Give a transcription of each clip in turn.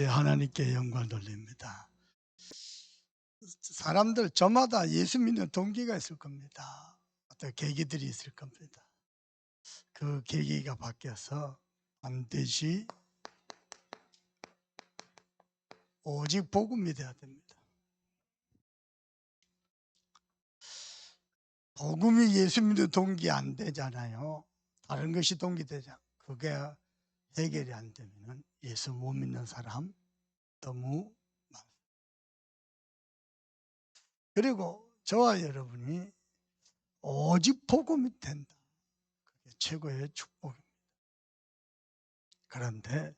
이래 하나님께 영광 돌립니다. 사람들 저마다 예수 믿는 동기가 있을 겁니다. 어떤 계기들이 있을 겁니다. 그 계기가 바뀌어서 반드시 오직 복음이 되어야 됩니다. 복음이 예수 믿는 동기 안 되잖아요. 다른 것이 동기 되잖아요. 그게 해결이 안 되면 예수 못 믿는 사람 너무 많습니다. 그리고 저와 여러분이 오직 복음이 된다. 그게 최고의 축복입니다. 그런데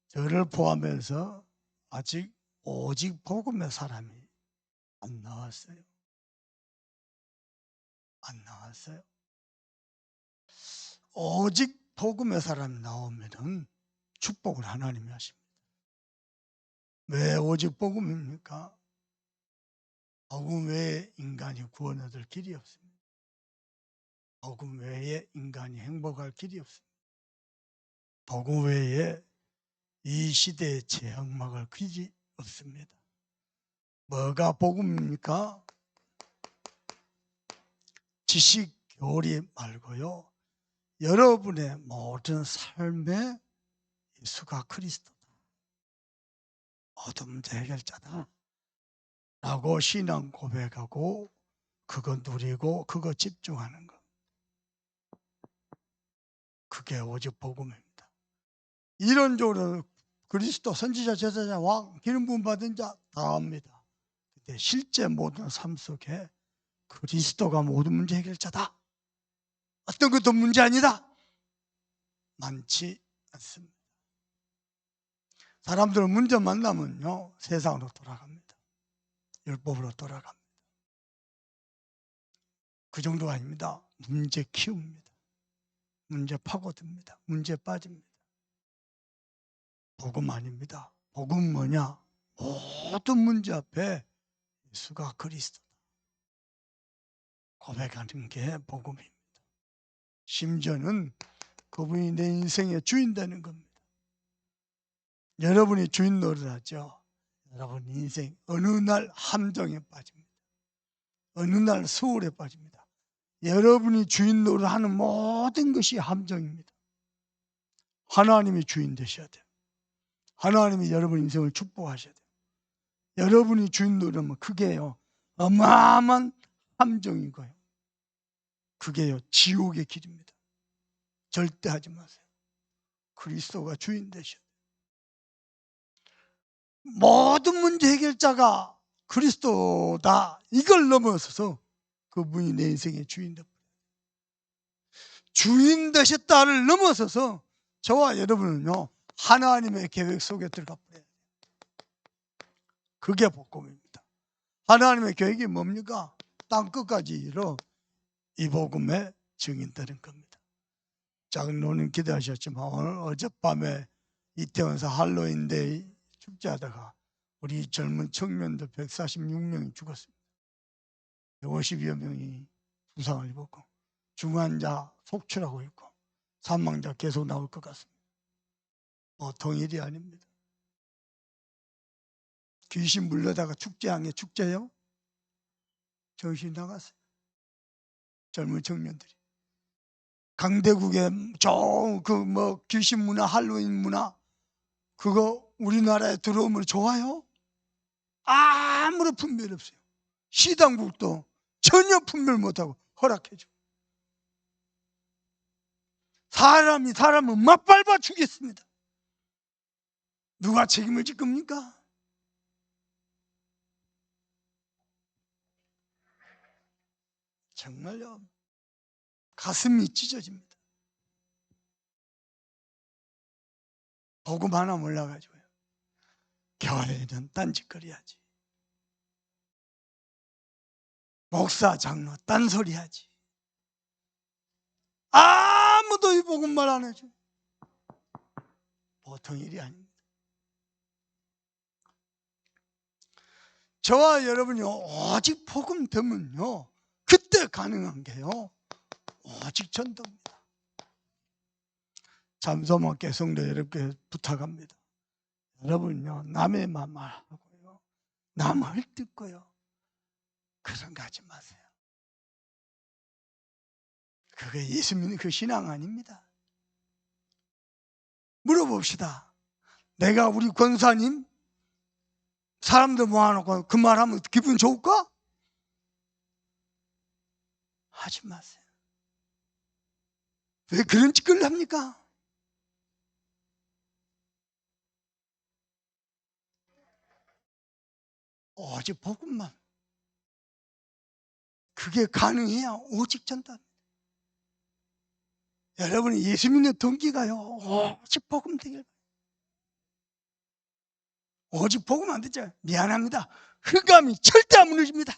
저를 포함해서 아직 오직 복음의 사람이 안 나왔어요. 안 나왔어요. 오직 복음의 사람이 나오면은 축복을 하나님이 하십니다. 왜 오직 복음입니까? 복음 외에 인간이 구원 얻을 길이 없습니다. 복음 외에 인간이 행복할 길이 없습니다. 복음 외에 이 시대에 제약막을 길이 없습니다. 뭐가 복음입니까? 지식 교리 말고요. 여러분의 모든 삶에 예수가 그리스도다. 모든 문제 해결자다. 라고 신앙 고백하고 그거 누리고 그거 집중하는 것. 그게 오직 복음입니다. 이론적으로 그리스도 선지자, 제사자, 왕, 기름 부음 받은 자 다 합니다. 근데 실제 모든 삶 속에 그리스도가 모든 문제 해결자다. 어떤 것도 문제 아니다. 많지 않습니다. 사람들은 문제 만나면요 세상으로 돌아갑니다. 율법으로 돌아갑니다. 그 정도가 아닙니다. 문제 키웁니다. 문제 파고듭니다. 문제 빠집니다. 복음 아닙니다. 복음 뭐냐? 모든 문제 앞에 예수가 그리스도다. 고백하는 게 복음입니다. 심지어는 그분이 내 인생의 주인 되는 겁니다. 여러분이 주인 노릇하죠. 여러분 인생 어느 날 함정에 빠집니다. 어느 날 소홀에 빠집니다. 여러분이 주인 노릇하는 모든 것이 함정입니다. 하나님이 주인 되셔야 돼요. 하나님이 여러분 인생을 축복하셔야 돼요. 여러분이 주인 노릇하면 그게요 어마어마한 함정이고요. 그게요 지옥의 길입니다. 절대 하지 마세요. 그리스도가 주인 되셔야 돼요. 모든 문제 해결자가 그리스도다. 이걸 넘어서서 그분이 내 인생의 주인 되버려요. 주인 되셨다를 넘어서서 저와 여러분은요 하나님의 계획 속에 들어가 버려요. 그게 복음입니다. 하나님의 계획이 뭡니까? 땅 끝까지 이뤄 이 복음의 증인되는 겁니다. 장로님 기대하셨지만 오늘 어젯밤에 이태원에서 할로윈데이 축제하다가 우리 젊은 청년들 146명이 죽었습니다. 150여 명이 부상을 입었고 중환자 속출하고 있고 사망자 계속 나올 것 같습니다. 보통 일이 아닙니다. 귀신 물려다가 축제한 축제요? 정신 나갔어요. 젊은 청년들이 강대국의 좋은 그 귀신 문화, 할로윈 문화 그거 우리나라에 들어오면 좋아요? 아무런 분별 없어요. 시당국도 전혀 분별 못하고 허락해줘. 사람이 사람을 맞밟아 주겠습니다. 누가 책임을 질 겁니까? 정말요 가슴이 찢어집니다. 복음 하나 몰라가지고요 교회는 딴짓거리하지, 목사 장로 딴소리하지, 아무도 이 복음 말 안 해줘. 보통 일이 아닙니다. 저와 여러분이 오직 복음 되면요 그때 가능한 게요 오직 전도입니다. 잠소만 개성도 여러분께 부탁합니다. 여러분요, 남의 말하고요, 남을 듣고요, 그런 거 하지 마세요. 그게 예수 믿는 그 신앙 아닙니다. 물어봅시다. 내가 우리 권사님 사람들 모아놓고 그 말하면 기분 좋을까? 하지 마세요. 왜 그런 짓을 합니까? 오직 복음만, 그게 가능해야 오직 전도입니다. 여러분이 예수 믿는 동기가요, 오직 복음 되길. 오직 복음 안 되죠? 미안합니다. 흑암이 절대 안 무너집니다.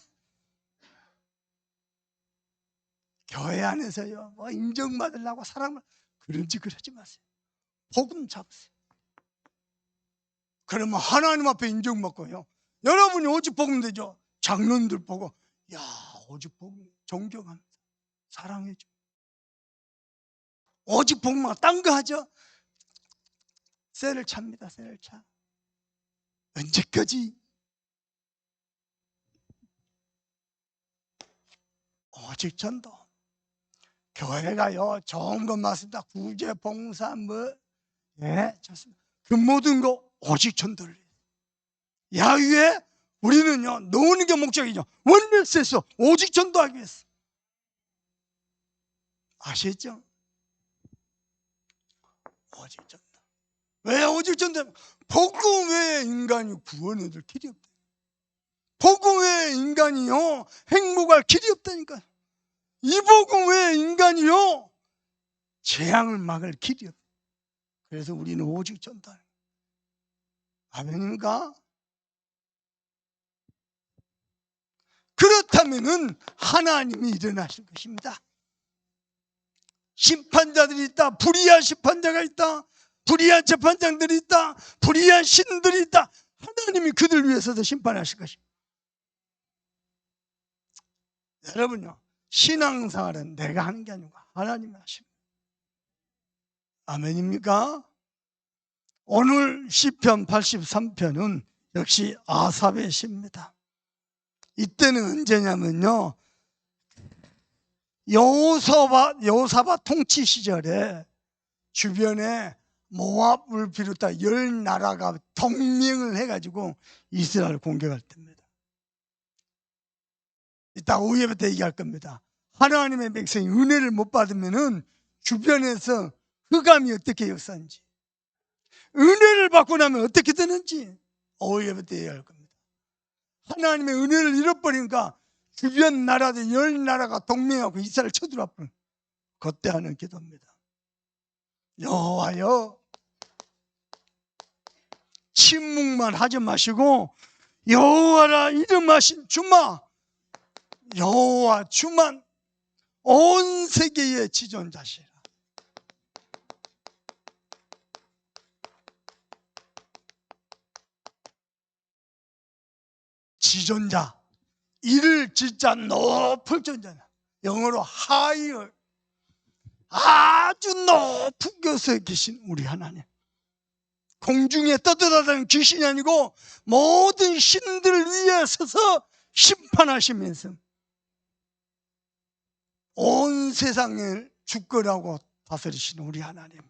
교회 안에서요, 뭐 인정받으려고 사람을 그런 짓을 하지 마세요. 복음 잡으세요. 그러면 하나님 앞에 인정받고요, 여러분이 오직 복음 되죠? 장로님들 보고, 야, 오직 복음 존경합니다. 사랑해줘. 오직 복음만 딴 거 하죠? 쇠를 찹니다. 쇠를 차. 언제까지? 오직 전도. 교회가요, 좋은 것 맞습니다. 구제, 봉사, 예, 좋습니다. 그 모든 거 오직 전도를 해요. 야유에 우리는요, 노는 게 목적이죠. 원리스에서 오직 전도하기 위해서. 아시겠죠? 오직 전도. 왜 오직 전도? 복음 외에 인간이 구원 얻을 길이 없다. 복음 외에 인간이요, 행복할 길이 없다니까요. 이 복음 외에 인간이요, 재앙을 막을 길이 없다. 그래서 우리는 오직 전도. 아멘입니까? 그렇다면은 하나님이 일어나실 것입니다. 심판자들이 있다. 불의한 심판자가 있다. 불의한 재판장들이 있다. 불의한 신들이 있다. 하나님이 그들 위해서도 심판하실 것입니다. 여러분요, 신앙생활은 내가 하는 게 아니고 하나님이 하십니다. 아멘입니까? 오늘 시편 83편은 역시 아삽의 시입니다. 이때는 언제냐면요, 여호사밧 통치 시절에 주변에 모압을 비롯한 10나라가 동맹을 해가지고 이스라엘을 공격할 때입니다. 이따 오후에부터 얘기할 겁니다. 하나님의 백성이 은혜를 못 받으면은 주변에서 흑암이 어떻게 역사하는지, 은혜를 받고 나면 어떻게 되는지 오후에부터 얘기할 겁니다. 하나님의 은혜를 잃어버리니까 주변 나라들 10나라가 동맹하고 이스라엘을 쳐들어와 버린 거대하는 기도입니다. 여호와여, 침묵만 하지 마시고 여호와라 이름하신 주마, 여호와 주만 온 세계의 지존자시라. 지존자, 이를 진짜 높을 존재다. 영어로 higher, 아주 높은 곳에 계신 우리 하나님. 공중에 떠돌아다니는 귀신이 아니고 모든 신들을 위에 서서 심판하시면서 온 세상을 주권하고 다스리시는 우리 하나님.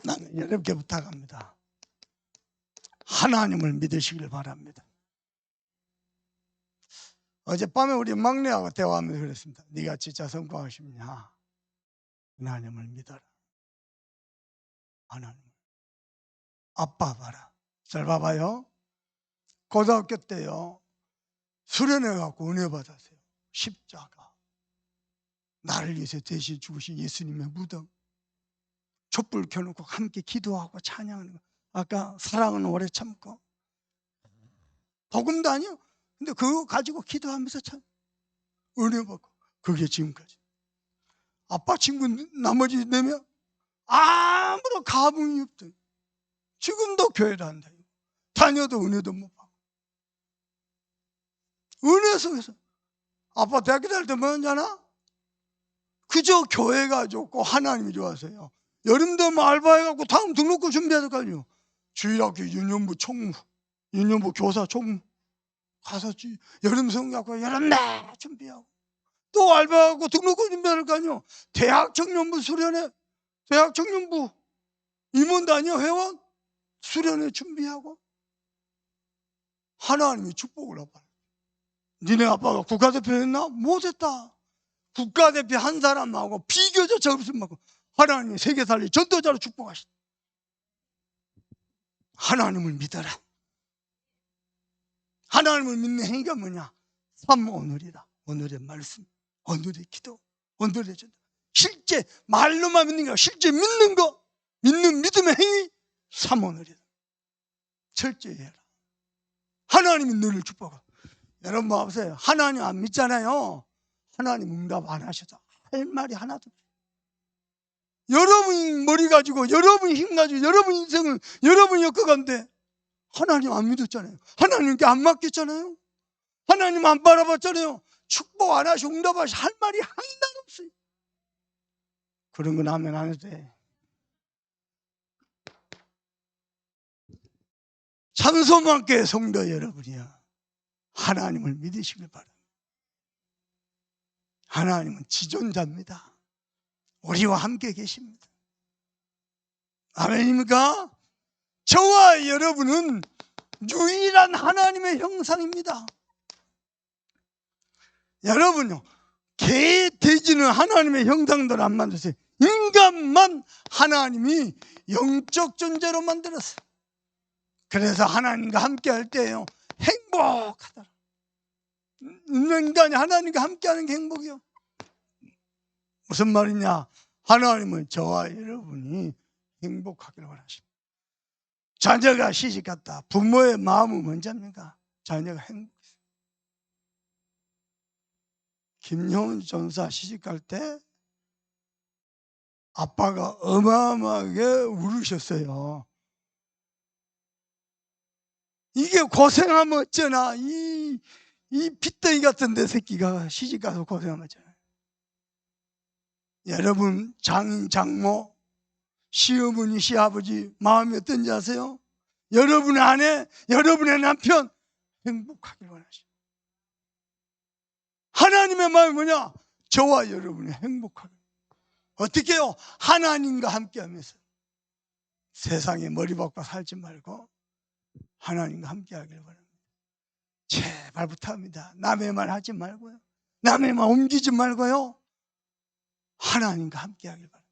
나는 여러분께 부탁합니다. 하나님을 믿으시길 바랍니다. 어젯밤에 우리 막내하고 대화하면서 그랬습니다. 네가 진짜 성공하고 싶냐? 하나님을 믿어라. 하나님. 아빠 봐라. 잘 봐봐요. 고등학교 때요, 수련해갖고 은혜 받았어요. 십자가, 나를 위해서 대신 죽으신 예수님의 무덤, 촛불 켜놓고 함께 기도하고 찬양하는 거. 아까 사랑은 오래 참고, 복음도 아니요, 근데 그거 가지고 기도하면서 참 은혜 받고, 그게 지금까지. 아빠 친구 나머지 4명 아무런 감흥이 없대. 지금도 교회를 한다. 다녀도 은혜도 못 받고. 은혜 속에서. 아빠 대학교 다닐 때 뭐였잖아? 그저 교회가 좋고 하나님이 좋아서요, 여름 되면 알바해갖고 다음 등록금 준비해야 될 거 아니에요. 주일학교 유년부 총무, 유년부 교사 총무 가서 여름 성경학교 여름 내 준비하고 또 알바하고 등록금 준비해야 될 거 아니에요. 대학 청년부 수련회, 대학 청년부 임원단이요 회원 수련회 준비하고 하나님이 축복을 하고 니네 아빠가 국가대표 했나? 못했다. 국가대표 한 사람하고 비교조차 없을 만큼 하나님이 세계 살리 전도자로 축복하셨다. 하나님을 믿어라. 하나님을 믿는 행위가 뭐냐? 삶 오늘이다. 오늘의 말씀, 오늘의 기도, 오늘의 전도. 실제 말로만 믿는 게 아니라 실제 믿는 거, 믿는 믿음의 행위, 삶 오늘이다. 철저히 해라. 하나님이 너를 축복하고. 여러분 봐보세요. 하나님 안 믿잖아요. 하나님 응답 안 하셔서 할 말이 하나도 없어요. 여러분 머리 가지고 여러분 힘 가지고 여러분 인생을 여러분이 엮어간데 하나님 안 믿었잖아요. 하나님께 안 맡겼잖아요. 하나님 안 바라봤잖아요. 축복 안 하시고 응답하시 할 말이 하나도 없어요. 그런 건 하면 안 해도 돼. 찬송함께 성도 여러분이야. 하나님을 믿으시길 바랍니다. 하나님은 지존자입니다. 우리와 함께 계십니다. 아멘입니까? 저와 여러분은 유일한 하나님의 형상입니다. 여러분요, 개, 돼지는 하나님의 형상대로 안 만드세요. 인간만 하나님이 영적 존재로 만들었어요. 그래서 하나님과 함께 할 때요 행복하더라. 인간이 하나님과 함께하는 게 행복이요. 무슨 말이냐? 하나님은 저와 여러분이 행복하기를 원하십니다. 자녀가 시집갔다. 부모의 마음은 먼저입니까? 자녀가 행복했어요. 김용훈 전사 시집갈 때 아빠가 어마어마하게 울으셨어요. 이게 고생하면 어쩌나 이 핏덩이 같은 내 새끼가 시집가서 고생하면 어쩌나. 여러분 장인 장모 시어머니 시아버지 마음이 어떤지 아세요? 여러분의 아내 여러분의 남편 행복하길 원하십니다. 하나님의 마음이 뭐냐? 저와 여러분이 행복하길. 어떻게 해요? 하나님과 함께하면서 세상에 머리 박고 살지 말고 하나님과 함께하길 바랍니다. 제발 부탁합니다. 남의 말 하지 말고요. 남의 말 옮기지 말고요. 하나님과 함께하길 바랍니다.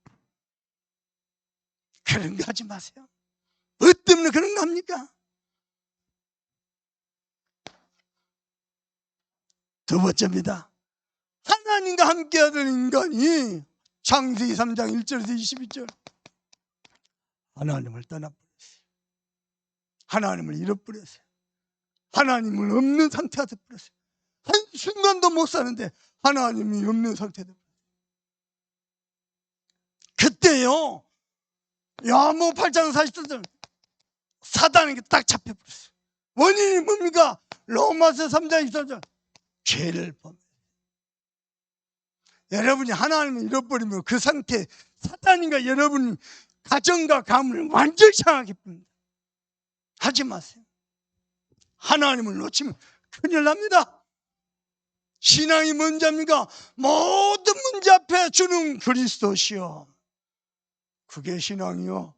그런 거 하지 마세요. 뭐 때문에 그런 거 합니까? 두 번째입니다. 하나님과 함께하던 인간이 창세기 3장 1절에서 22절 하나님을 떠나버렸어요. 하나님을 잃어버렸어요. 하나님을 없는 상태가 되어버렸어요. 한순간도 못 사는데 하나님이 없는 상태가 되어버렸어요. 그때요 야모 8장 40절 사단에게 딱 잡혀버렸어요. 원인이 뭡니까? 로마서 3장 24절 죄를 범. 여러분이 하나님을 잃어버리면 그 상태 사단인가 여러분이 가정과 가문을 완전히 상하게 봅니다. 하지 마세요. 하나님을 놓치면 큰일 납니다. 신앙이 뭔 자입니까? 모든 문제 앞에 주는 그리스도시요. 그게 신앙이요.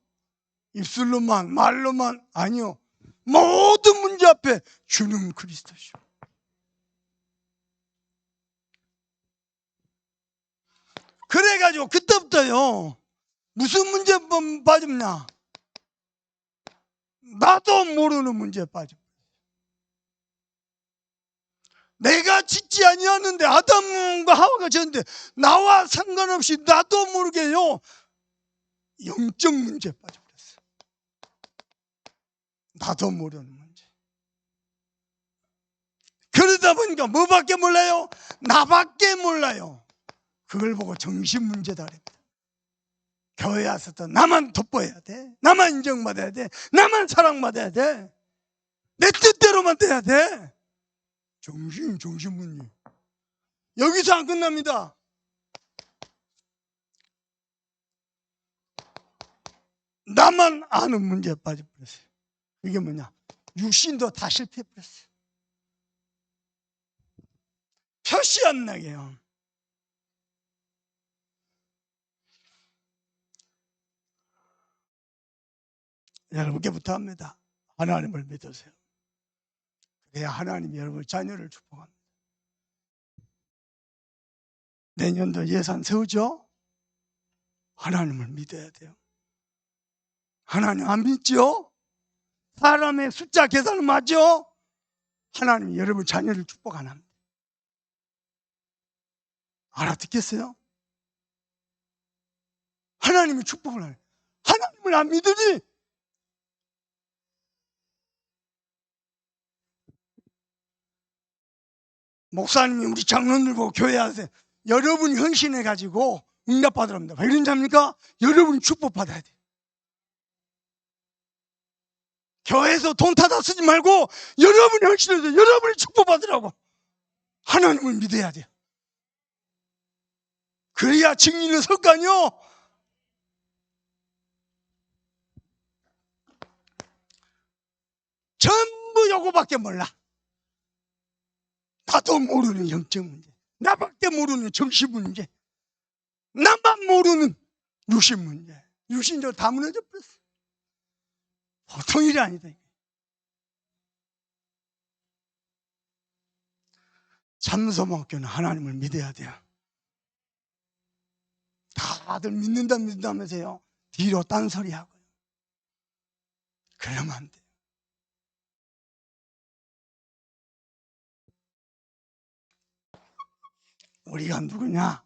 입술로만 말로만 아니요. 모든 문제 앞에 주는 그리스도시요. 그래가지고 그때부터요 무슨 문제에 빠졌냐? 나도 모르는 문제에 빠져. 내가 짓지 아니었는데 아담과 하와가 졌는데 나와 상관없이 나도 모르게요 영적 문제에 빠져버렸어요. 나도 모르는 문제. 그러다 보니까 뭐밖에 몰라요? 나밖에 몰라요. 그걸 보고 정신 문제다 그랬다. 교회 와서도 나만 돋보여야 돼. 나만 인정받아야 돼. 나만 사랑받아야 돼. 내 뜻대로만 돼야 돼. 정신 문제. 여기서 안 끝납니다. 나만 아는 문제에 빠져버렸어요. 이게 뭐냐? 육신도 다 실패해버렸어요. 표시 안 나게요. 여러분께 부탁합니다. 하나님을 믿으세요. 그래야 하나님이 여러분 자녀를 축복합니다. 내년도 예산 세우죠? 하나님을 믿어야 돼요. 하나님 안 믿죠? 사람의 숫자 계산은 맞죠? 하나님이 여러분 자녀를 축복 안 합니다. 알아듣겠어요? 하나님이 축복을 안 해요. 하나님을 안 믿으니 목사님이 우리 장로들 보고 교회 하세요. 여러분이 헌신해가지고 응답받으라 합니다. 왜 이런 잡니까? 여러분이 축복받아야 돼요. 교회에서 돈 타다 쓰지 말고 여러분이 헌신해서 여러분이 축복받으라고. 하나님을 믿어야 돼요. 그래야 증인은 설 거 아니요. 전부 요거밖에 몰라. 나도 모르는 영적 문제, 나밖에 모르는 정신 문제, 나만 모르는 육신 문제. 육신적으로 다 무너져 버렸어. 보통 일이 아니다. 참소목교는 하나님을 믿어야 돼요. 다들 믿는다면서요. 뒤로 딴소리 하고요. 그러면 안 돼요. 우리가 누구냐?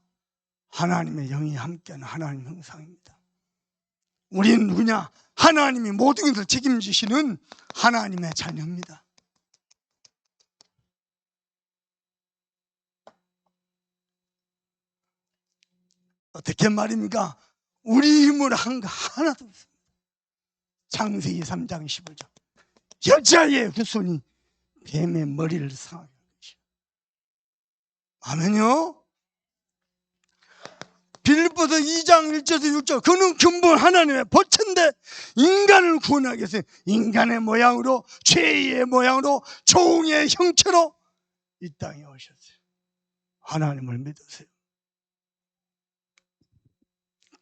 하나님의 영이 함께하는 하나님 형상입니다. 우리는 누구냐? 하나님이 모든 것을 책임지시는 하나님의 자녀입니다. 어떻게 말입니까? 우리 힘으로 한 거 하나도 없습니다. 창세기 3장 15절. 여자의 후손이 뱀의 머리를 상하게 할 것이요. 아멘요? 빌립보서 2장 1절에서 6절. 그는 근본 하나님의 보천대 인간을 구원하기 위해서 인간의 모양으로, 죄의 모양으로, 종의 형체로 이 땅에 오셨어요. 하나님을 믿으세요.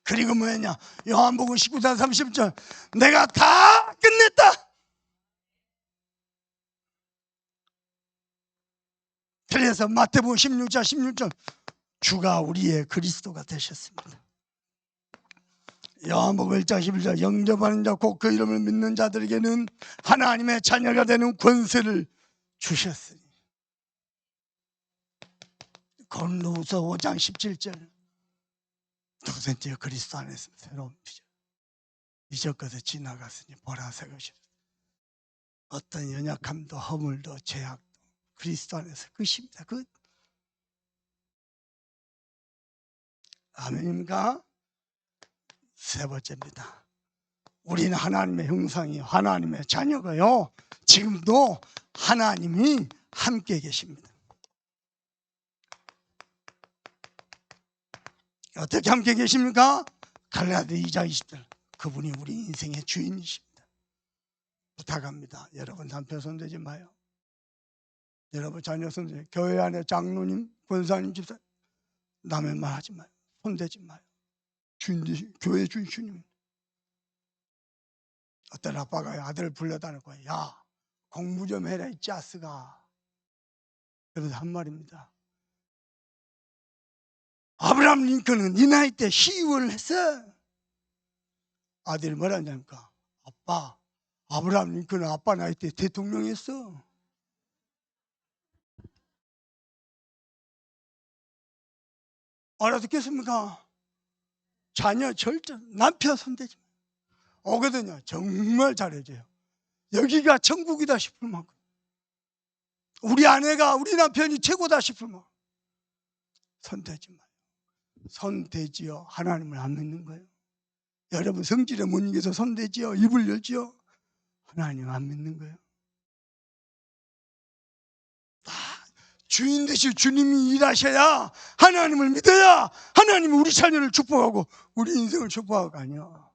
그리고 뭐였냐? 요한복음 19장 30절. 내가 다 끝냈다. 그래서 마태복음 16장 16절. 주가 우리의 그리스도가 되셨습니다. 요한복음 1장 11절. 영접하는 자 곧 그 이름을 믿는 자들에게는 하나님의 자녀가 되는 권세를 주셨으니. 고린도후서 5장 17절. 누구든지 그리스도 안에서 새로운 피조. 이전 것에 지나갔으니 보라 새 것이라. 어떤 연약함도 허물도 죄악도 그리스도 안에서 끝입니다. 끝. 아멘입니까? 세 번째입니다. 우리는 하나님의 형상이 하나님의 자녀가요. 지금도 하나님이 함께 계십니다. 어떻게 함께 계십니까? 갈라디아 2장 20절. 그분이 우리 인생의 주인이십니다. 부탁합니다. 여러분 남편 손대지 마요. 여러분 자녀 손대지. 교회 안에 장로님, 권사님, 집사 남의 말 하지 마요. 손대지 마요. 주인, 교회 주인 주님. 어떤 아빠가 아들을 불러다닐 거야. 야, 공부 좀 해라 이 짜스가. 그래서 한 말입니다. 아브라함 링컨은 이 나이 때 시위를 했어. 아들이 뭐라 하냐니까. 아빠, 아브라함 링컨은 아빠 나이 때 대통령이었어. 알아듣겠습니까? 자녀 절전, 남편 손대지 마. 오거든요. 정말 잘해줘요. 여기가 천국이다 싶을 만큼. 우리 아내가, 우리 남편이 최고다 싶을 만큼. 손대지 마요. 손대지요. 하나님을 안 믿는 거예요. 여러분 성질에 못 이겨서 손대지요. 입을 열지요. 하나님 안 믿는 거예요. 주인 되실 주님이 일하셔야 하나님을 믿어야 하나님이 우리 자녀를 축복하고 우리 인생을 축복하고 아니야.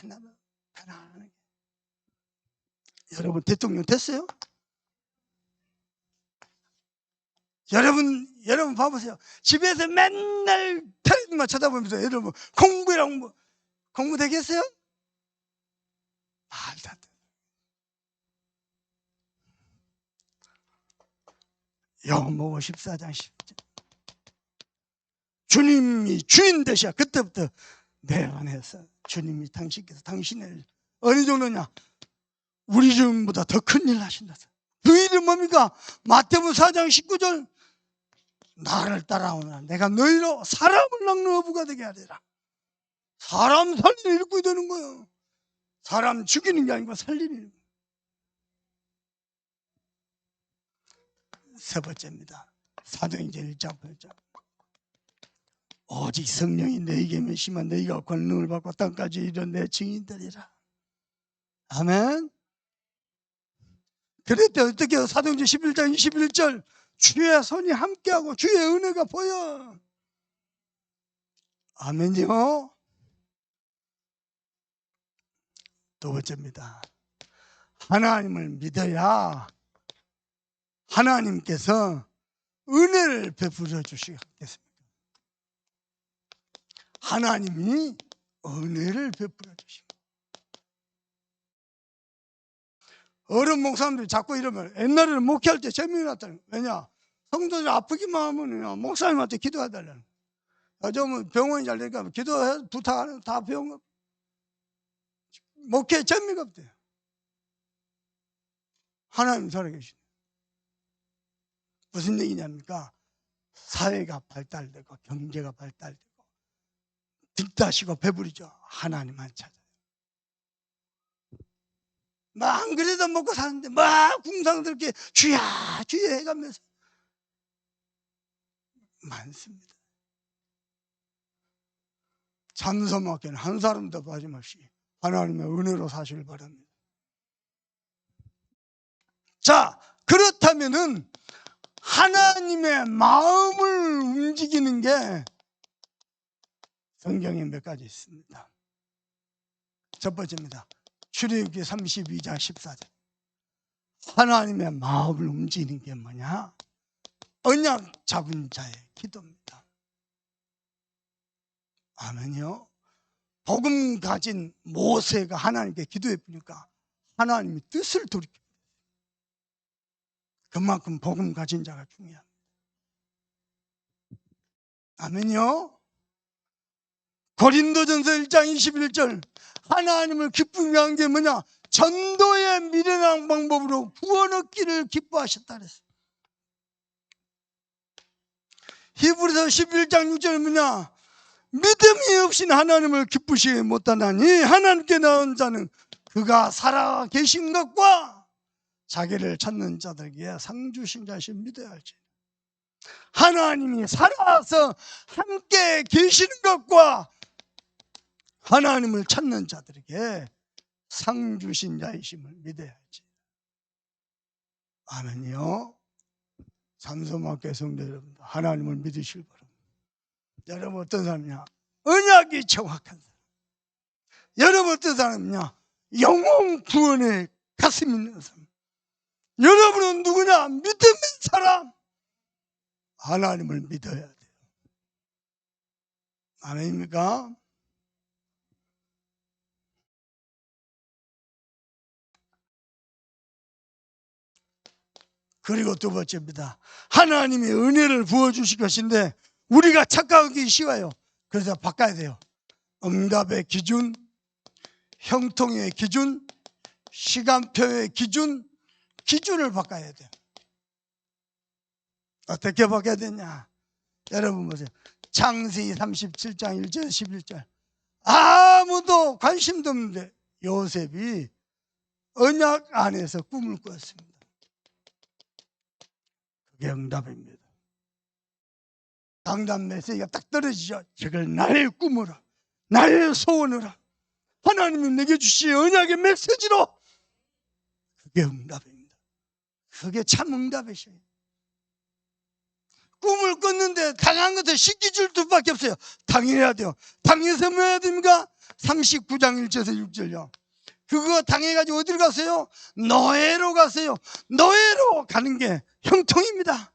나는 편안하게. 여러분 대통령 됐어요? 여러분 봐보세요. 집에서 맨날 텔레비만 쳐다보면서 여러분 공부랑 뭐 공부 되겠어요? 말도 안 돼. 요한복음 14장 10절. 주님이 주인 되셔. 그때부터 내 안에서 주님이 당신께서 당신을 어느 정도냐? 우리 주님보다 더 큰 일을 하신다. 그 일은 뭡니까? 마태복음 4장 19절. 나를 따라오나 내가 너희로 사람을 낚는 어부가 되게 하리라. 사람 살리는 일꾼이 되는 거예요. 사람 죽이는 게 아니고 살리는 거예요. 세 번째입니다. 사도행전 1장 8절. 오직 성령이 너희에게 계시면 너희가 권능을 받고 땅까지 이른 내 증인되리라. 아멘. 그랬더니 어떻게 해요? 사도행전 11장 21절. 주의 손이 함께하고 주의 은혜가 보여. 아멘이요. 두 번째입니다. 하나님을 믿어야 하나님께서 은혜를 베풀어 주시겠습니다. 하나님이 은혜를 베풀어 주십니다. 어른 목사님들이 자꾸 이러면 옛날에는 목회할 때 재미났다는 거예요. 왜냐? 성도들 아프기만 하면 목사님한테 기도해달라는 거예요. 요즘은 병원이 잘 되니까 기도해 부탁하는 다 병원 목회에 재미가 없대요. 하나님 살아계시네. 무슨 얘기냐니까 사회가 발달되고 경제가 발달되고 빚다시고 배부리죠. 하나님만 찾아요. 안 그래도 먹고 사는데 막 궁상스럽게 주야 주야 해가면서 많습니다. 참소먹기는 한 사람도 빠짐없이 하나님의 은혜로 사시길 바랍니다. 자, 그렇다면은 하나님의 마음을 움직이는 게 성경에 몇 가지 있습니다. 첫 번째입니다. 출애굽기 32장 14절. 하나님의 마음을 움직이는 게 뭐냐? 언약 잡은 자의 기도입니다. 아멘요. 복음 가진 모세가 하나님께 기도해 보니까 하나님이 뜻을 돌이켜. 그만큼 복음 가진 자가 중요합니다. 아멘요. 고린도전서 1장 21절. 하나님을 기쁘게 한 게 뭐냐? 전도의 미련한 방법으로 구원 얻기를 기뻐하셨다 그랬어요. 히브리서 11장 6절은 뭐냐? 믿음이 없이는 하나님을 기쁘시게 못하나니 하나님께 나온 자는 그가 살아 계신 것과 자기를 찾는 자들에게 상 주신 자신 믿어야 할지. 하나님이 살아서 함께 계시는 것과 하나님을 찾는 자들에게 상 주신 자이심을 믿어야 할지. 아멘이요. 삼소마교회 성도 여러분, 하나님을 믿으시길 바랍니다. 여러분 어떤 사람이냐? 언약이 정확한 사람. 여러분 어떤 사람이냐? 영혼 구원에 가슴 있는 사람. 여러분은 누구냐? 믿음의 사람. 하나님을 믿어야 돼요. 아멘입니까? 그리고 두 번째입니다. 하나님이 은혜를 부어주실 것인데 우리가 착각하기 쉬워요. 그래서 바꿔야 돼요. 응답의 기준, 형통의 기준, 시간표의 기준을 바꿔야 돼요. 어떻게 바꿔야 되냐? 여러분 보세요. 창세기 37장 1절 11절. 아무도 관심도 없는데 요셉이 언약 안에서 꿈을 꿨습니다. 그게 응답입니다. 당단 메시지가 딱 떨어지죠. 저걸 나의 꿈으로, 나의 소원으로 하나님이 내게 주신 언약의 메시지로, 그게 응답입니다. 그게 참 응답이셔요. 꿈을 꿨는데 당한 것을 시켜줄 수밖에 없어요. 당해야 돼요. 당해서 뭐 해야 됩니까? 39장 1절에서 6절요. 그거 당해가지고 어디로 갔어요? 노예로 갔어요. 노예로 가는 게 형통입니다.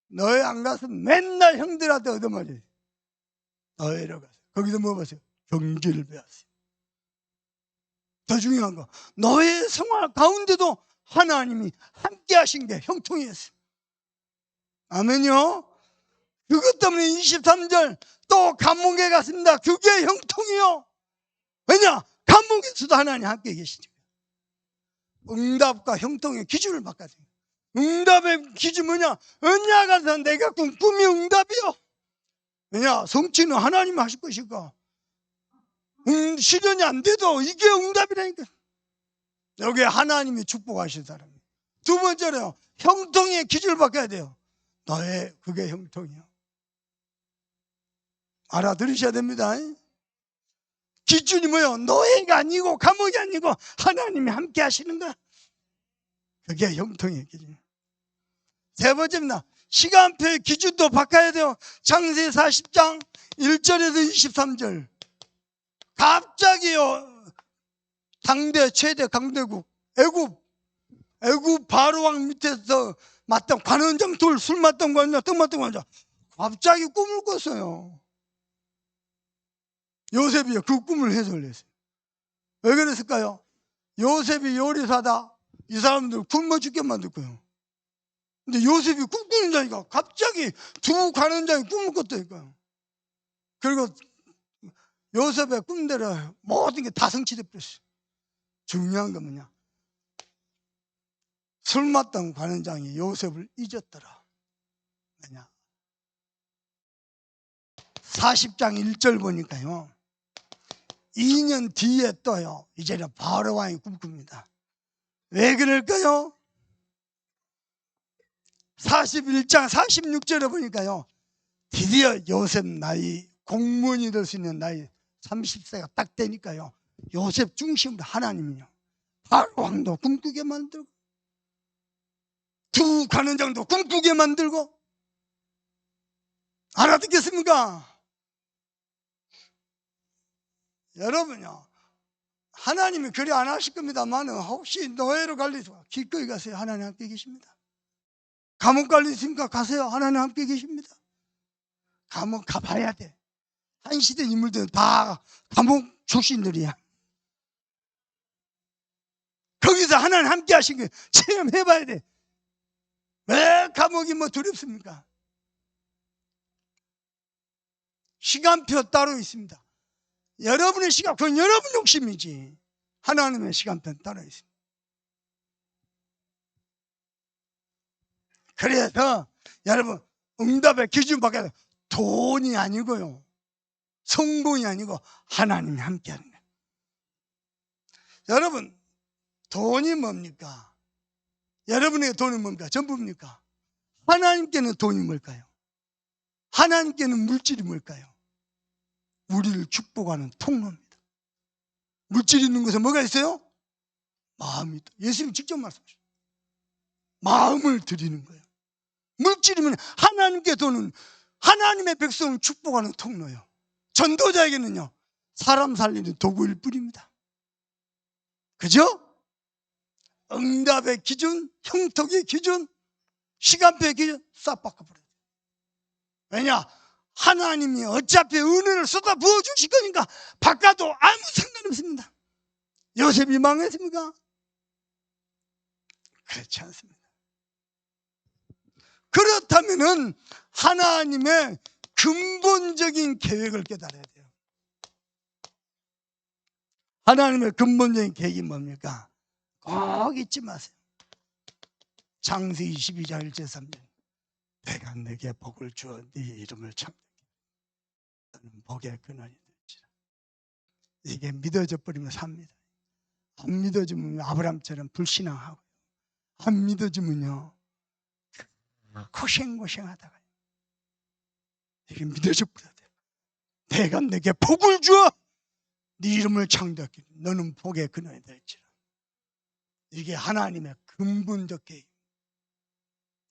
노예 안 가서 맨날 형들한테 얻어맞아요. 노예로 갔어요. 거기서 뭐 봤어요? 경주를 배웠어요. 더 중요한 거, 노예 생활 가운데도 하나님이 함께 하신 게 형통이었어요. 아멘요. 그것 때문에 23절 또 감옥에 갔습니다. 그게 형통이요. 왜냐? 감옥에서도 하나님 함께 계시죠. 응답과 형통의 기준을 바꿔야 돼요. 응답의 기준 뭐냐? 언약 안에서 내가 꾼 꿈이 응답이요. 왜냐? 성취는 하나님이 하실 것이고 실현이 안 돼도 이게 응답이라니까. 여기 하나님이 축복하신 사람이에요. 두 번째로요, 형통의 기준을 바꿔야 돼요. 너의 그게 형통이요. 알아들으셔야 됩니다. 기준이 뭐예요? 노예가 아니고 감옥이 아니고 하나님이 함께 하시는 거야. 그게 형통의 기준. 세 번째입니다. 시간표의 기준도 바꿔야 돼요. 창세기 40장 1절에서 23절. 갑자기요, 당대 최대 강대국 애굽 바로왕 밑에서 맞던 관원장 둘, 술 맞던 관원장, 떡 맞던 관원장 갑자기 꿈을 꿨어요. 요셉이요, 그 꿈을 해석을 했어요. 왜 그랬을까요? 요셉이 요리사다, 이 사람들 굶어 죽게 만들고요. 근데 요셉이 꿈꾸는 자니까 갑자기 두 관원장이 꿈을 꿨다니까요. 그리고 요셉의 꿈대로 모든 게 다 성취돼 버렸어요. 중요한 건 뭐냐? 술 맞던 관원장이 요셉을 잊었더라. 왜냐? 40장 1절 보니까요, 2년 뒤에 또요, 이제는 바로왕이 꿈꿉니다. 왜 그럴까요? 41장 46절에 보니까요, 드디어 요셉 나이, 공무원이 될 수 있는 나이 30세가 딱 되니까요, 요셉 중심으로 하나님이요, 바로왕도 꿈꾸게 만들고 두 관원장도 꿈꾸게 만들고. 알아듣겠습니까? 여러분요, 하나님이 그리 안 하실 겁니다만 혹시 노예로 갈리서 기꺼이 가세요. 하나님 함께 계십니다. 감옥 갈리십니까? 가세요. 하나님 함께 계십니다. 감옥 가봐야 돼. 한 시대 인물들은 다 감옥 출신들이야. 거기서 하나님 함께 하신 거 체험해봐야 돼. 왜 감옥이 뭐 두렵습니까? 시간표 따로 있습니다. 여러분의 시간, 그건 여러분 욕심이지. 하나님의 시간표는 따로 있습니다. 그래서 여러분, 응답의 기준 밖에 돈이 아니고요, 성공이 아니고 하나님이 함께하는 거예요. 여러분, 돈이 뭡니까? 여러분에게 돈은 뭡니까? 전부입니까? 하나님께는 돈이 뭘까요? 하나님께는 물질이 뭘까요? 우리를 축복하는 통로입니다. 물질이 있는 곳에 뭐가 있어요? 마음이 있다. 예수님 직접 말씀하셨어요. 마음을 드리는 거예요. 물질이면 하나님께 돈은 하나님의 백성을 축복하는 통로예요. 전도자에게는요, 사람 살리는 도구일 뿐입니다. 그죠? 응답의 기준, 형통의 기준, 시간표의 기준 싹 바꿔버려요. 왜냐? 하나님이 어차피 은혜를 쏟아 부어 주실 거니까 바꿔도 아무 상관없습니다. 요셉이 망했습니까? 그렇지 않습니다. 그렇다면은 하나님의 근본적인 계획을 깨달아야 돼요. 하나님의 근본적인 계획이 뭡니까? 꼭 잊지 마세요. 창세기 22장 1절 3절. 내가 내게 복을 주어 네 이름을 창대하게 너는 복의 근원이 될지라. 이게 믿어져 버리면 삽니다. 안 믿어지면 아브라함처럼 불신앙하고, 안 믿어지면요 고생하다가, 이게 믿어져 버려야 돼요. 내가 내게 복을 주어 네 이름을 창대하게 너는 복의 근원이 될지라. 이게 하나님의 근본적 계획.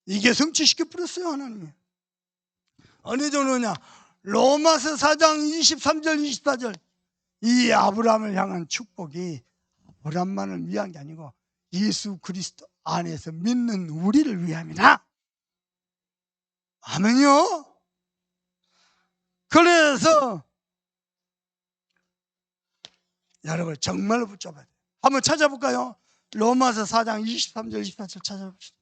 이게 성취시켜 버렸어요. 하나님이. 어느 정도냐? 로마서 4장 23절 24절. 이 아브라함을 향한 축복이 아브라함만을 위한 게 아니고 예수 그리스도 안에서 믿는 우리를 위함이다. 아멘요. 그래서 여러분 정말로 붙잡아야 돼요. 한번 찾아볼까요? 로마서 4장 23절 24절 찾아봅시다.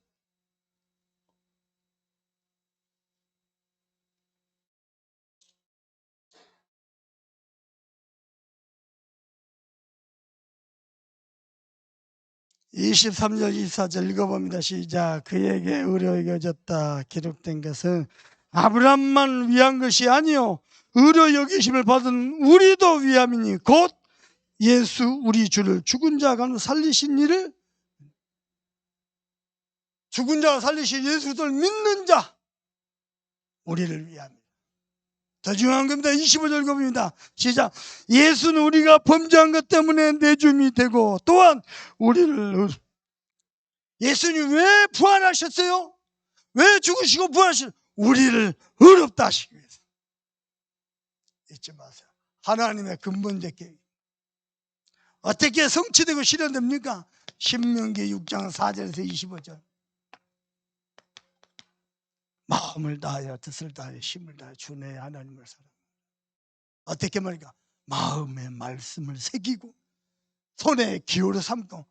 (23절) 24절 읽어봅니다. 시작. 그에게 의로 여겨졌다 기록된 것은 아브라함만 위한 것이 아니요 의로 여기심을 받은 우리도 위함이니 곧 예수 우리 주를 죽은 자 가운데 살리신 이를, 죽은 자 살리신 예수를 믿는 자 우리를 위함이다. 더 중요한 겁니다. 25절 읽어봅니다. 시작. 예수는 우리가 범죄한 것 때문에 내줌이 되고 또한 우리를, 예수님 왜 부활하셨어요? 왜 죽으시고 부활하셨어요? 우리를 의롭다 하시기 위해서. 잊지 마세요. 하나님의 근본적 계획. 어떻게 성취되고 실현됩니까? 신명기 6장 4절에서 25절. 마음을 다하여 뜻을 다하여 힘을 다하여 주 내 하나님을 사랑하라. 어떻게 말입니까? 마음의 말씀을 새기고 손에 기호로 삼고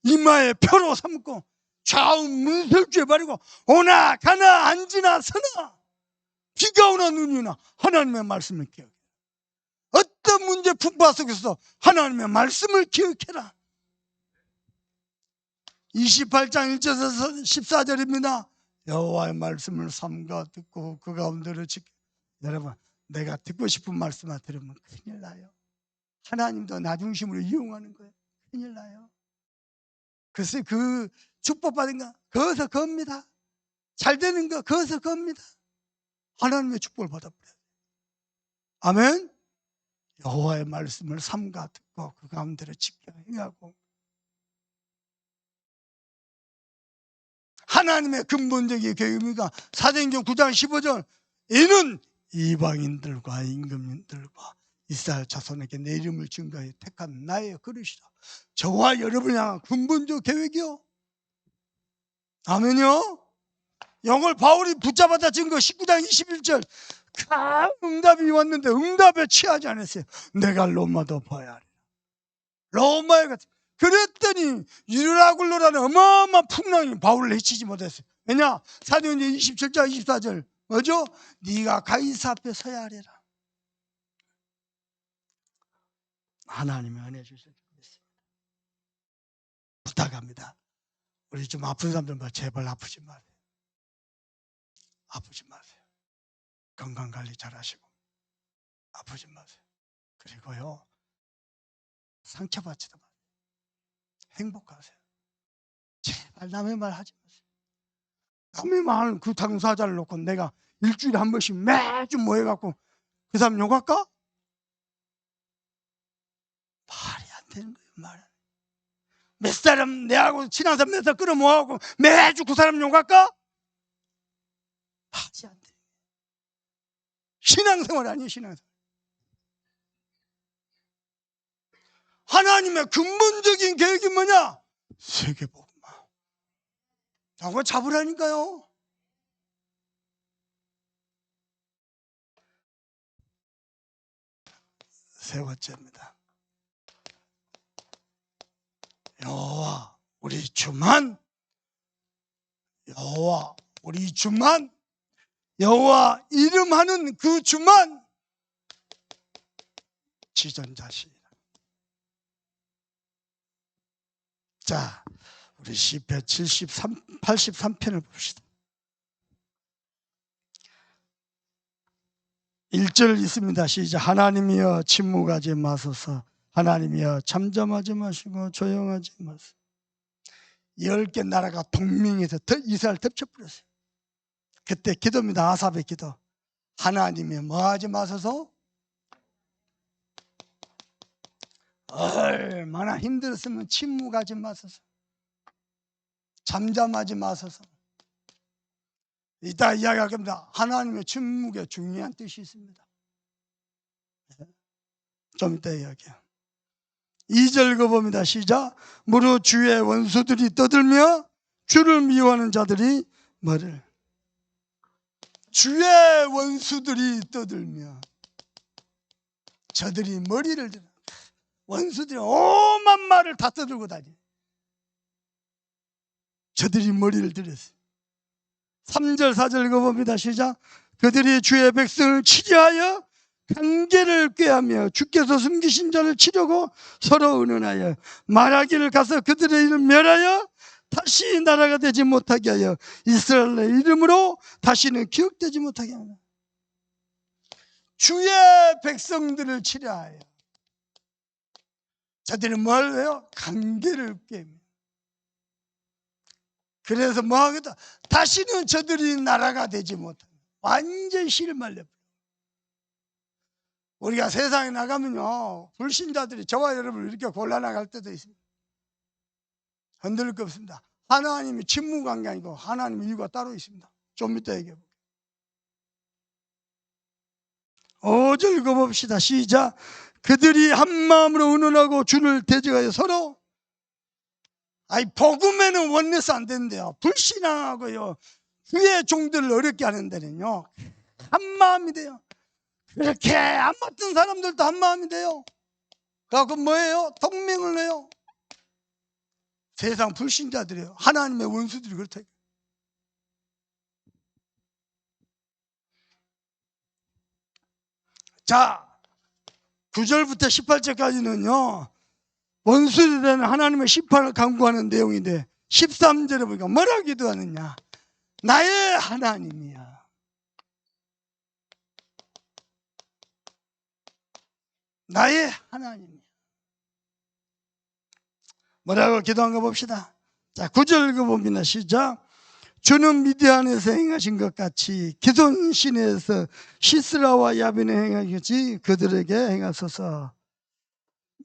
이마에 표로 삼고 좌우 문설주에 바르고 오나 가나 앉으나 서나 비가 오나 눈이 오나 하나님의 말씀을 기억해. 어떤 문제 풍파 속에서 하나님의 말씀을 기억해라. 28장 1절에서 14절입니다. 여호와의 말씀을 삼가 듣고 그 가운데를 지켜. 여러분, 내가 듣고 싶은 말씀만 들으면 큰일 나요. 하나님도 나 중심으로 이용하는 거예요. 큰일 나요. 글쎄 그 축복받은 거 거기서 겁니다. 잘 되는 거 거기서 겁니다. 하나님의 축복을 받아버려요. 아멘. 여호와의 말씀을 삼가 듣고 그 가운데를 지켜 행하고 하나님의 근본적인 계획입니다. 사도행전 9장 15절 이는 이방인들과 임금님들과 이스라엘 자손에게 내 이름을 증거해 택한 나의 그릇이다. 저와 여러분을 향한 근본적 계획이요. 아멘요. 영을 바울이 붙잡았다 증거 19장 21절 응답이 왔는데 응답에 취하지 않았어요. 내가 로마도 봐야 하리라. 로마에 갔어요. 그랬더니 유라굴로라는 어마어마한 풍랑이 바울을 해치지 못했어요. 왜냐? 사도행전 27장 24절 뭐죠? 네가 가이사 앞에 서야 하리라. 하나님의 은혜 주실 줄 믿습니다. 부탁합니다. 우리 좀 아픈 사람들 제발 아프지 마세요. 아프지 마세요. 건강관리 잘 하시고 아프지 마세요. 그리고요 상처받지도 마세요. 행복하세요. 제발 남의 말 하지 마세요. 남의 말 그 당사자를 놓고 내가 일주일에 한 번씩 매주 모여갖고 그 사람 욕할까? 말이 안 되는 거예요. 말은. 몇 사람 내하고 친한 사람 몇 사람 끌어모아갖고 매주 그 사람 욕할까? 하지 안 돼. 신앙생활 아니에요. 신앙생활. 하나님의 근본적인 계획이 뭐냐? 세계복음화. 그거 잡으라니까요. 세 번째입니다. 여호와 우리 주만, 여호와 우리 주만, 여호와 이름하는 그 주만 지존자시라. 자, 우리 시편 83편을 봅시다. 1절 있습니다. 시작. 하나님이여 침묵하지 마소서. 하나님이여 잠잠하지 마시고 조용하지 마소서. 10개 나라가 동맹해서 이스라엘 덮쳐버렸어요. 그때 기도입니다. 아삽의 기도. 하나님이 뭐하지 마소서? 얼마나 힘들었으면 침묵하지 마소서. 잠잠하지 마소서. 이따 이야기할 겁니다. 하나님의 침묵에 중요한 뜻이 있습니다. 좀 이따 이야기해요. 2절 읽어봅니다. 시작. 무릇 주의 원수들이 떠들며 주를 미워하는 자들이 뭐를? 주의 원수들이 떠들며 저들이 머리를 들어. 원수들이 오만 말을 다 떠들고 다니. 저들이 머리를 들었어요. 3절 4절 읽어봅니다. 시작. 그들이 주의 백성을 치려하여 관계를 꾀하며 주께서 숨기신 자를 치려고 서로 의논하여 말하기를 가서 그들의 이름 멸하여 다시 나라가 되지 못하게 하여 이스라엘의 이름으로 다시는 기억되지 못하게 하라. 주의 백성들을 치려하여 저들은 뭘 해요? 관계를 꾀며. 그래서 뭐 하겠다? 다시는 저들이 나라가 되지 못하게. 완전 실말려. 우리가 세상에 나가면요, 불신자들이 저와 여러분을 이렇게 골라나갈 때도 있습니다. 흔들릴 거 없습니다. 하나님이 친무관계 아니고 하나님의 이유가 따로 있습니다. 좀 이따 얘기해볼게요. 5절 읽어봅시다. 시작. 그들이 한마음으로 의논하고 주를 대적하여 서로. 복음에는 원내서 안 된대요. 불신앙하고요, 주의 종들을 어렵게 하는 데는요, 한마음이 돼요. 그렇게 안 맞던 사람들도 한마음이 돼요. 그래갖고 뭐예요? 동맹을 해요. 세상 불신자들이에요. 하나님의 원수들이 그렇다. 자, 9절부터 18절까지는요 원수에 대한 하나님의 심판을 강구하는 내용인데 13절에 보니까 뭐라 기도하느냐? 나의 하나님이야. 나의 하나님이야. 뭐라고 기도한 거 봅시다. 자, 9절 읽어봅니다. 시작. 주는 미디안에서 행하신 것 같이 기손 시내에서 시스라와 야빈에 행하셨지 그들에게 행하소서.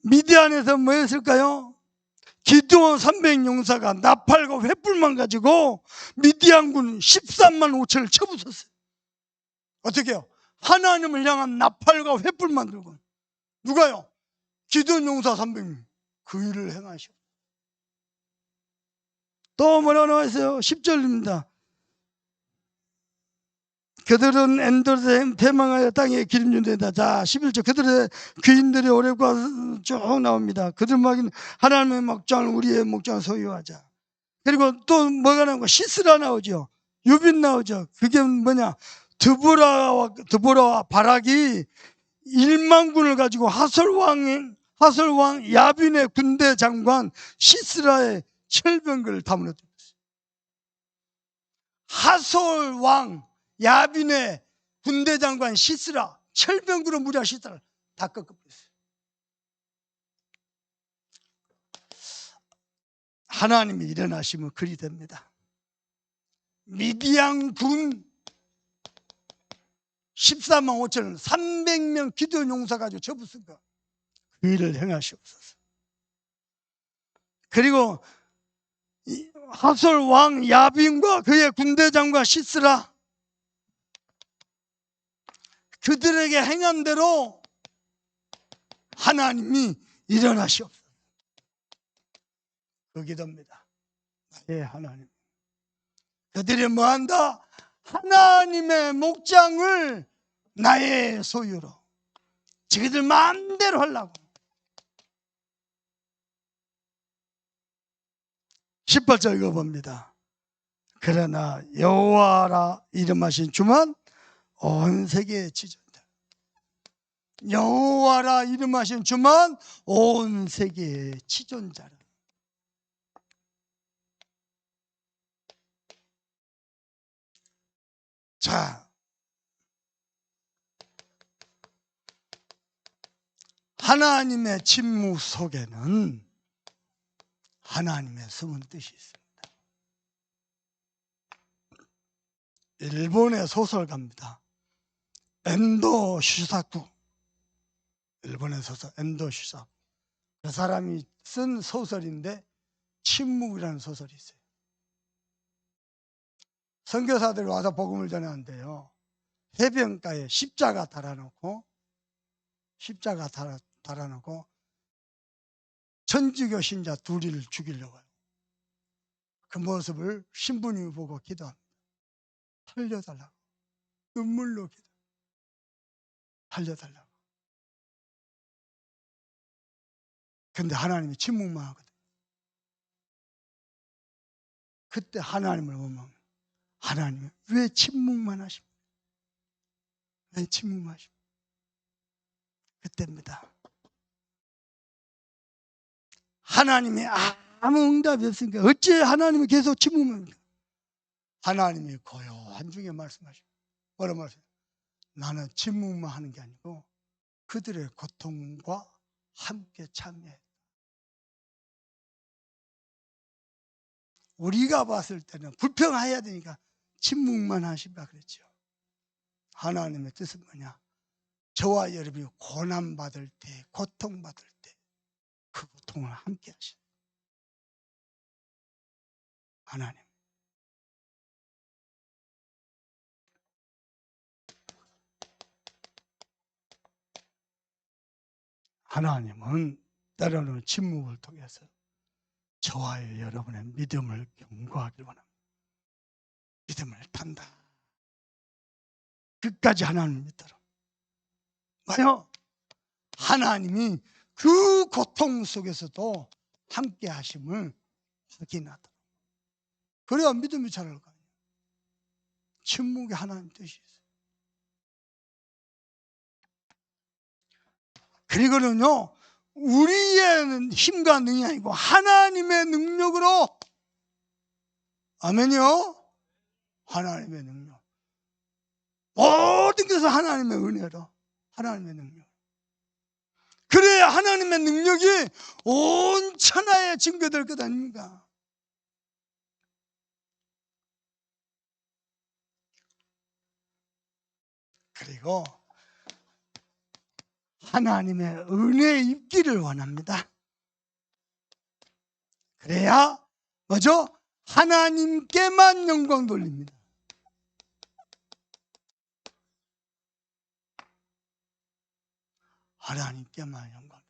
미디안에서 뭐 했을까요? 기드온 300용사가 나팔과 횃불만 가지고 미디안군 13만 5천을 쳐부쉈어요. 어떻게 해요? 하나님을 향한 나팔과 횃불만 들고. 누가요? 기드온 용사 300명. 그 일을 행하시오. 또 뭐라고 나와있어요? 10절입니다. 그들은 엔돌에서 패망하여 땅에 기름진 데다. 자, 11절. 그들의 귀인들의 오랩과 쭉 나옵니다. 그들 막인 하나님의 목장을 우리의 목장을 소유하자. 그리고 또 뭐가 나오고 시스라 나오죠. 유빈 나오죠. 그게 뭐냐? 드보라와 바락이 1만군을 가지고 하솔왕 야빈의 군대 장관 시스라의 철병거를 다물었어요. 하솔왕 야빈의 군대 장관 시스라 철병거로 무려 시스라를 다 꺾어버렸어요. 하나님이 일어나시면 그리 됩니다. 미디안 군 14만 5천을 300명 기드온 용사 가지고 접었을 거. 그 일을 행하시옵소서. 그리고 하솔 왕 야빈과 그의 군대 장관 시스라 그들에게 행한 대로 하나님이 일어나시옵소서. 그 기도입니다. 나의 하나님. 그들이 뭐한다? 하나님의 목장을 나의 소유로 자기들 마음대로 하려고. 18절 읽어봅니다. 그러나 여호와라 이름하신 주만 온 세계의 지존자. 여호와라 이름하신 주만 온 세계의 지존자라. 자, 하나님의 침묵 속에는 하나님의 숨은 뜻이 있습니다. 일본의 소설가입니다. 엔도 슈사쿠. 일본의 소설 엔도 슈사쿠. 그 사람이 쓴 소설인데 침묵이라는 소설이 있어요. 선교사들이 와서 복음을 전하는데요, 해변가에 십자가 달아놓고 십자가 달아놓고 천주교 신자 둘이를 죽이려고 해요. 그 모습을 신부님이 보고 기도합니다. 살려달라고. 눈물로 기도. 살려달라고. 근데 하나님이 침묵만 하거든요. 그때 하나님을 보면 하나님이 왜 침묵만 하십니까? 왜 침묵만 하십니까? 그때입니다. 하나님이 아무 응답이 없으니까 어째 하나님이 계속 침묵만 합니까? 하나님이 고요한 중에 말씀하십니다. 뭐라 말씀하세요? 나는 침묵만 하는 게 아니고 그들의 고통과 함께 참여해. 우리가 봤을 때는 불평해야 되니까 침묵만 하시라 그랬죠. 하나님의 뜻은 뭐냐? 저와 여러분이 고난받을 때, 고통받을 때 그 고통을 함께 하시는 하나님. 하나님은 때로는 침묵을 통해서 저와 여러분의 믿음을 견고하길 원합니다. 믿음을 탄다. 끝까지 하나님을 믿도록. 봐요. 하나님이 그 고통 속에서도 함께 하심을 확인하도록. 그래야 믿음이 자랄 거 아니에요. 침묵에 하나님 뜻이 있어요. 그리고는요, 우리의 힘과 능력이 아니고 하나님의 능력으로, 아멘이요? 하나님의 능력. 모든 것은 하나님의 은혜로, 하나님의 능력. 그래야 하나님의 능력이 온 천하에 증거될 것 아닙니까? 그리고 하나님의 은혜에 입기를 원합니다. 그래야 뭐죠? 하나님께만 영광 돌립니다. 하나님께만 영광 돌립니다.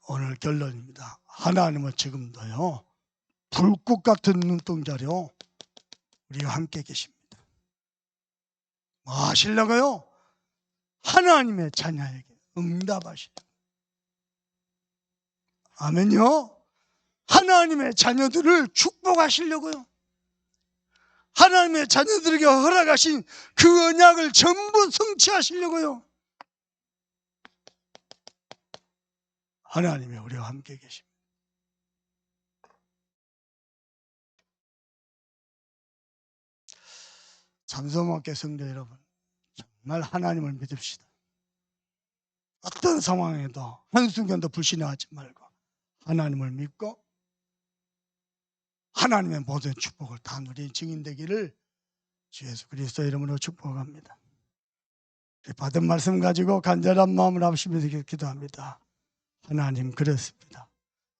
오늘 결론입니다. 하나님은 지금도요, 불꽃 같은 눈동자로 우리와 함께 계십니다. 뭐 하시려고요? 하나님의 자녀에게 응답하시려고. 아멘요? 하나님의 자녀들을 축복하시려고요. 하나님의 자녀들에게 허락하신 그 언약을 전부 성취하시려고요. 하나님이 우리와 함께 계십니다. 잠소먹게 성도 여러분, 정말 하나님을 믿읍시다. 어떤 상황에도 한순간도 불신하지 말고 하나님을 믿고 하나님의 모든 축복을 다 누린 증인 되기를 주 예수 그리스도 이름으로 축복합니다. 받은 말씀 가지고 간절한 마음을 합심해서 기도합니다. 하나님, 그렇습니다.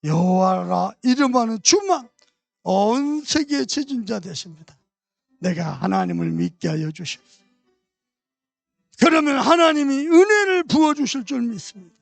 여호와라 이름하는 주만 온 세계의 지존자 되십니다. 내가 하나님을 믿게 하여 주십시오. 그러면 하나님이 은혜를 부어주실 줄 믿습니다.